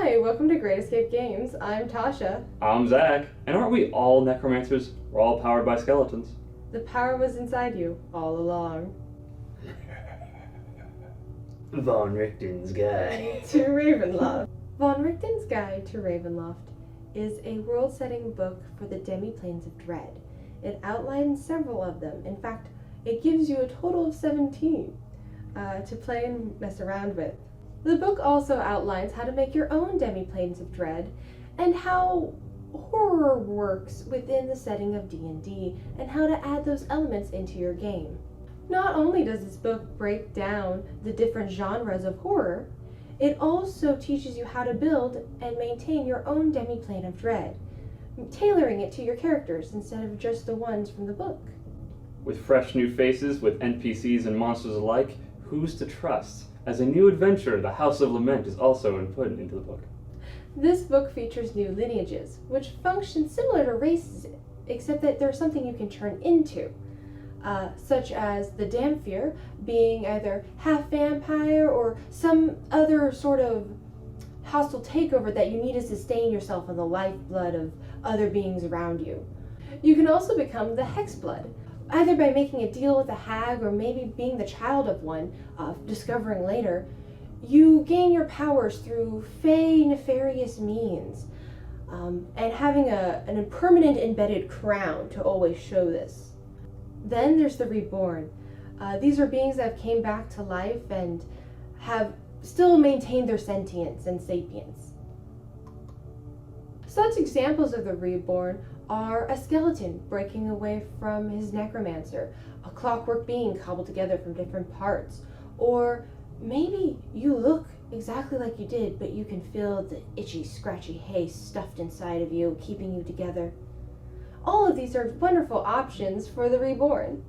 Hi, welcome to Great Escape Games. I'm Tasha. I'm Zack, and aren't we all necromancers? We're all powered by skeletons. The power was inside you all along. Von Rickten's Guide to Ravenloft. Von Rickten's Guide to Ravenloft is a world-setting book for the demi-planes of dread. It outlines several of them. In fact, it gives you a total of 17 to play and mess around with. The book also outlines how to make your own demi-planes of dread and how horror works within the setting of D&D and how to add those elements into your game. Not only does this book break down the different genres of horror, it also teaches you how to build and maintain your own demi-plane of dread, tailoring it to your characters instead of just the ones from the book. With fresh new faces, with NPCs and monsters alike, who's to trust? As a new adventure, the House of Lament is also put into the book. This book features new lineages, which function similar to races, except that there's something you can turn into. Such as the Damphir being either half vampire or some other sort of hostile takeover that you need to sustain yourself on the lifeblood of other beings around you. You can also become the Hexblood, either by making a deal with a hag or maybe being the child of one, discovering later. You gain your powers through fey nefarious means, and having an impermanent embedded crown to always show this. Then there's the Reborn. These are beings that came back to life and have still maintained their sentience and sapience. Such examples of the Reborn are a skeleton breaking away from his necromancer, a clockwork being cobbled together from different parts, or maybe you look exactly like you did, but you can feel the itchy, scratchy hay stuffed inside of you, keeping you together. All of these are wonderful options for the Reborn.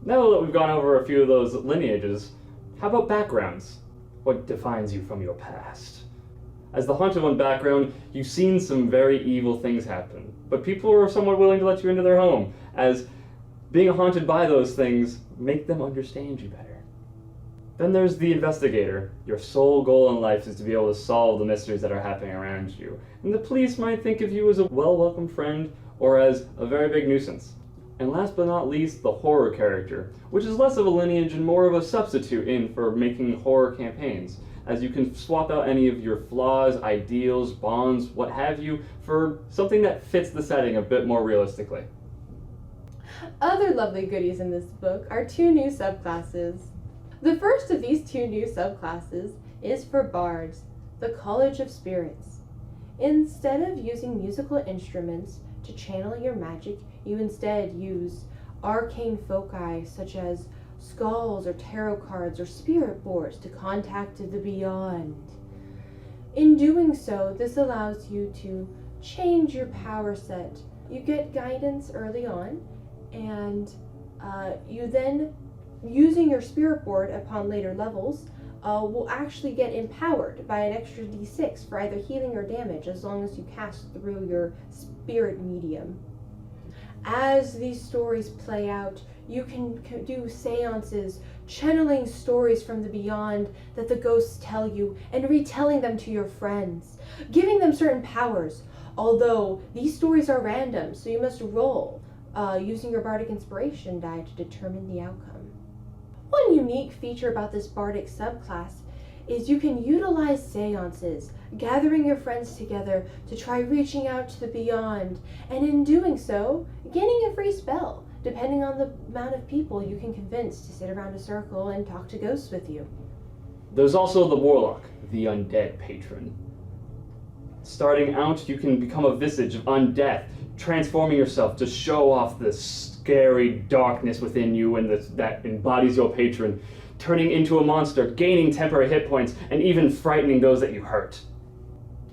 Now that we've gone over a few of those lineages, how about backgrounds? What defines you from your past? As the Haunted One background, you've seen some very evil things happen, but people are somewhat willing to let you into their home, as being haunted by those things make them understand you better. Then there's the Investigator. Your sole goal in life is to be able to solve the mysteries that are happening around you, and the police might think of you as a well-welcome friend or as a very big nuisance. And last but not least, the Horror character, which is less of a lineage and more of a substitute in for making horror campaigns, as you can swap out any of your flaws, ideals, bonds, what have you, for something that fits the setting a bit more realistically. Other lovely goodies in this book are 2 new subclasses. The first of these 2 new subclasses is for Bards, the College of Spirits. Instead of using musical instruments to channel your magic, you instead use arcane foci such as skulls or tarot cards or spirit boards to contact the beyond. In doing so, this allows you to change your power set. You get guidance early on, and you then, using your spirit board upon later levels, will actually get empowered by an extra d6 for either healing or damage as long as you cast through your spirit medium. As these stories play out, you can do seances, channeling stories from the beyond that the ghosts tell you and retelling them to your friends, giving them certain powers, although these stories are random, so you must roll using your bardic inspiration die to determine the outcome. One unique feature about this bardic subclass is you can utilize seances, gathering your friends together to try reaching out to the beyond, and in doing so, getting a free spell, depending on the amount of people you can convince to sit around a circle and talk to ghosts with you. There's also the Warlock, the Undead patron. Starting out, you can become a visage of undeath, transforming yourself to show off the scary darkness within you and that embodies your patron, turning into a monster, gaining temporary hit points, and even frightening those that you hurt.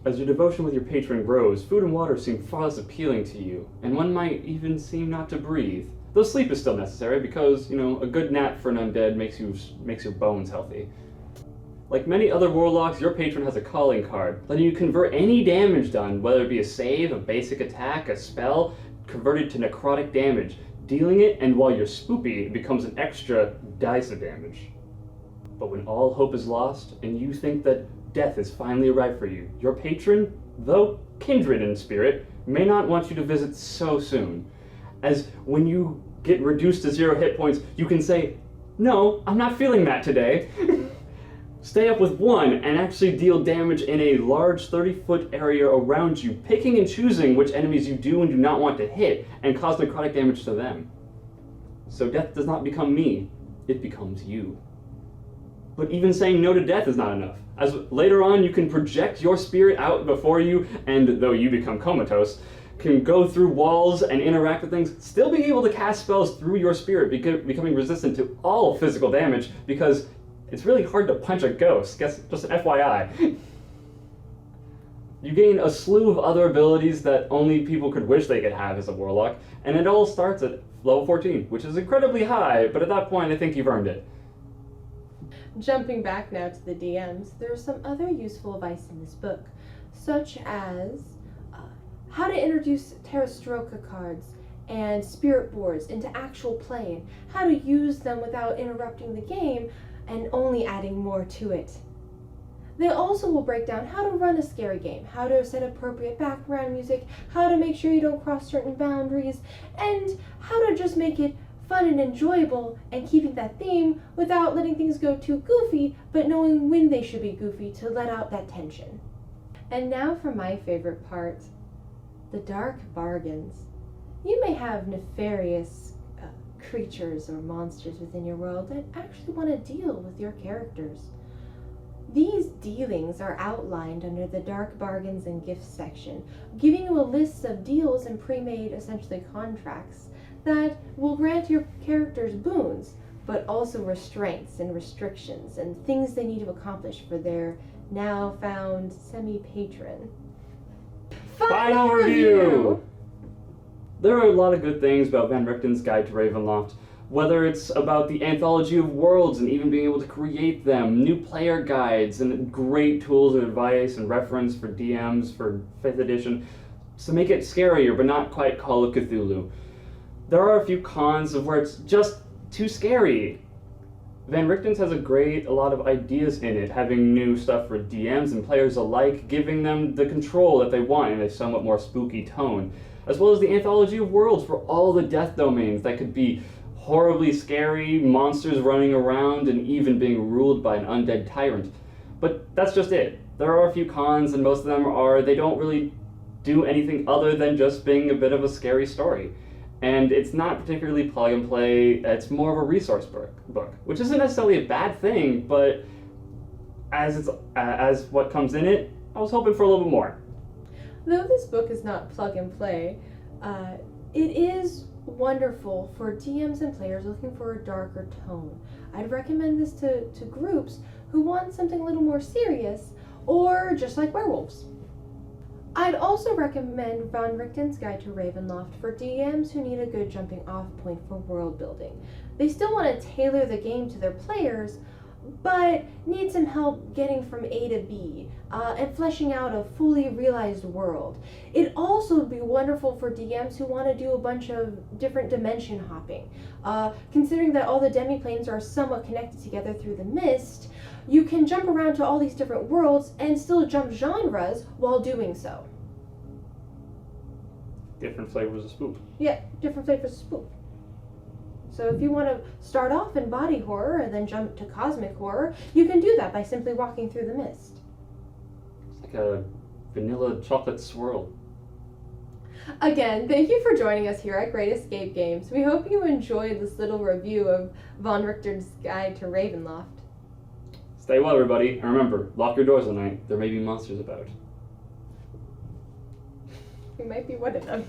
As your devotion with your patron grows, food and water seem far less appealing to you, and one might even seem not to breathe. Though sleep is still necessary because, a good nap for an undead makes your bones healthy. Like many other warlocks, your patron has a calling card, letting you convert any damage done, whether it be a save, a basic attack, a spell, converted to necrotic damage, dealing it, and while you're spoopy, it becomes an extra dice of damage. But when all hope is lost, and you think that death has finally arrived for you. Your patron, though kindred in spirit, may not want you to visit so soon, as when you get reduced to 0 hit points, you can say, "No, I'm not feeling that today." Stay up with 1 and actually deal damage in a large 30-foot area around you, picking and choosing which enemies you do and do not want to hit, and cause necrotic damage to them. So death does not become me, it becomes you. But even saying no to death is not enough, as later on you can project your spirit out before you, and though you become comatose, can go through walls and interact with things, still being able to cast spells through your spirit, becoming resistant to all physical damage, because it's really hard to punch a ghost, just an FYI. You gain a slew of other abilities that only people could wish they could have as a warlock, and it all starts at level 14, which is incredibly high, but at that point I think you've earned it. Jumping back now to the DMs, there are some other useful advice in this book, such as how to introduce Terrastroka cards and spirit boards into actual play, and how to use them without interrupting the game and only adding more to it. They also will break down how to run a scary game, how to set appropriate background music, how to make sure you don't cross certain boundaries, and how to just make it fun and enjoyable and keeping that theme without letting things go too goofy, but knowing when they should be goofy to let out that tension. And now for my favorite part, the dark bargains. You may have nefarious creatures or monsters within your world that actually want to deal with your characters. These dealings are outlined under the Dark Bargains and Gifts section, giving you a list of deals and pre-made, essentially, contracts that will grant your characters boons, but also restraints and restrictions and things they need to accomplish for their now found semi-patron. Final review! There are a lot of good things about Van Richten's Guide to Ravenloft, whether it's about the anthology of worlds and even being able to create them, new player guides, and great tools of advice and reference for DMs for 5th edition to make it scarier but not quite Call of Cthulhu. There are a few cons of where it's just too scary. Van Richten's has a lot of ideas in it, having new stuff for DMs and players alike, giving them the control that they want in a somewhat more spooky tone, as well as the anthology of worlds for all the death domains that could be horribly scary, monsters running around, and even being ruled by an undead tyrant. But that's just it. There are a few cons, and most of them are they don't really do anything other than just being a bit of a scary story. And it's not particularly plug and play, it's more of a resource book, which isn't necessarily a bad thing, but as what comes in it, I was hoping for a little bit more. Though this book is not plug and play, it is wonderful for DMs and players looking for a darker tone. I'd recommend this to groups who want something a little more serious, or just like werewolves. I'd also recommend Van Richten's Guide to Ravenloft for DMs who need a good jumping off point for world building. They still want to tailor the game to their players, but need some help getting from A to B and fleshing out a fully realized world. It'd also be wonderful for DMs who want to do a bunch of different dimension hopping. Considering that all the demiplanes are somewhat connected together through the mist, you can jump around to all these different worlds and still jump genres while doing so. Different flavors of spook. Yeah, different flavors of spook. So if you want to start off in body horror and then jump to cosmic horror, you can do that by simply walking through the mist. It's like a vanilla chocolate swirl. Again, thank you for joining us here at Great Escape Games. We hope you enjoyed this little review of Van Richten's Guide to Ravenloft. Stay well, everybody, and remember, lock your doors at night. There may be monsters about. You might be one of them.